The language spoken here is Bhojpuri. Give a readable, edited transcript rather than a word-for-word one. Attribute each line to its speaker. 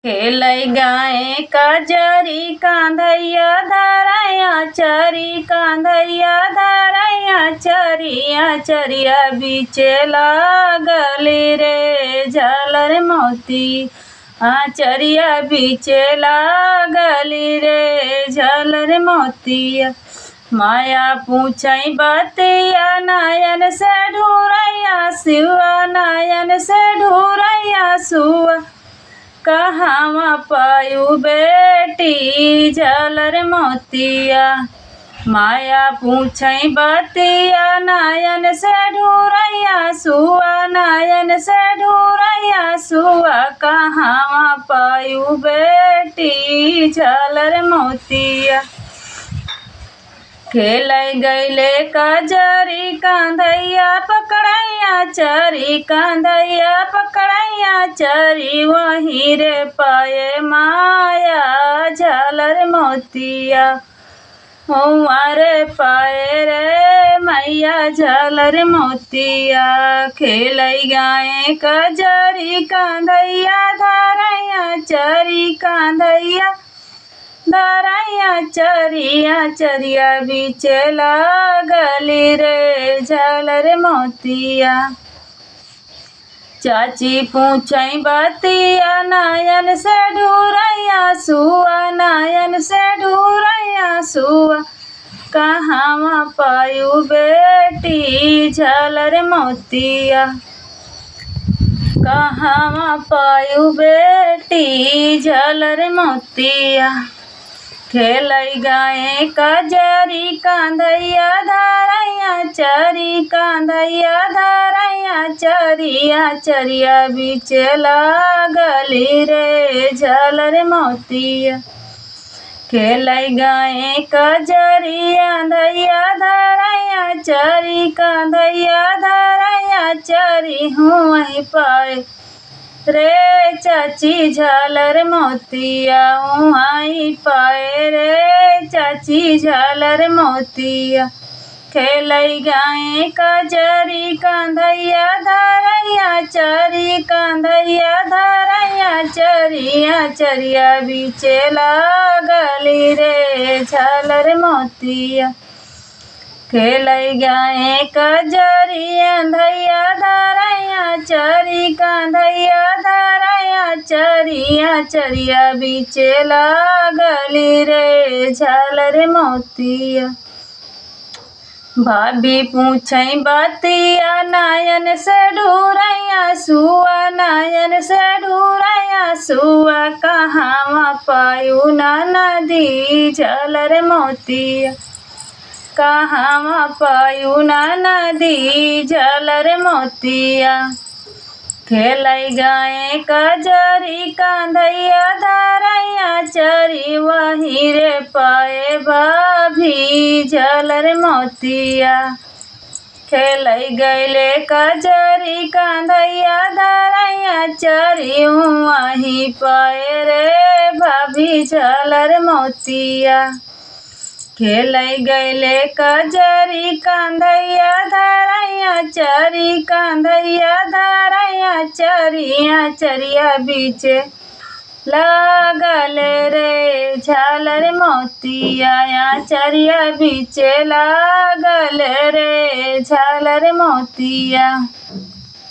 Speaker 1: खेलै गाए कजरी कांधैया धरैया चरी कांधैया धरैया चरिया चरिया बीचे लागली रे झालर मोती चरिया बीचे लागली रे झालर मोतिया। माया पूछई बतिया नयन से ढूरैया शिवा नयन से ढूरैया सुआ कहाँ पायु बेटी झालर मोतिया। माया पूछई बतिया नयन से ढूरैया सुआ नयन से ढूरैया सुआ कहाँ पायु बेटी झालर मोतिया। खेलै गैले कजरी कांधैया पकड़ैया चरी कांधैया पकड़ैया चरी वहीं रे पाए माया झालर मोतिया। रे पाए रे मैया झालर मोतिया। खेलै गाए कजरी कांधैया धरैया चरी कांधैया धरैया चरिया चरिया बीचे लागली रे झालर मोतिया। चाची पूछई बतिया नयन से ढूरैया सुआ नयन से ढूरैया सुआ कहाँ पायु बेटी झालर मोतिया। कहाँ पायु बेटी झालर मोतिया। खेलै गाए कजरी कांधैया धरैया चरी कांधैया धरैया चरिया चरिया बीचे लागली रे झालर मोतिया। खेलै गाए कजरी कांधैया धरैया चरी कांधैया धरैया चरी हूँ वहीं पाए रे चाची झालर मोतिया वहीं पाए रे चाची झालर मोतिया। खेलै गाए कजरी कांधैया धरैया चरी कांधैया धरैया चरिया चरिया बीचे लागली रे झालर मोतिया। खेलै गाए कजरी कांधैया धरैया चरी कांधैया धरैया चरिया चरिया बीचे लागली रे झालर मोतिया। भाभी पूछई बतिया नयन से ढूरैया सुआ नयन से ढूरैया सुआ कहाँ पायु नदी झालर मोतिया। कहाँ पायु नदी झालर मोतिया। खेलै गाए कजरी कांधैया धरैया चरी वहीं रे पाए भाभी झालर मोतिया। खेलै गैले कजरी कांधैया धरैया चरी वहीं पाए रे भाभी झालर मोतिया। खेलै गैले कजरी कांधैया धरैया चरी कांधैया धरैया चरिया चरिया बीचे लागल रे झालर मोतिया। चरिया बीचे लागल रे झालर मोतिया।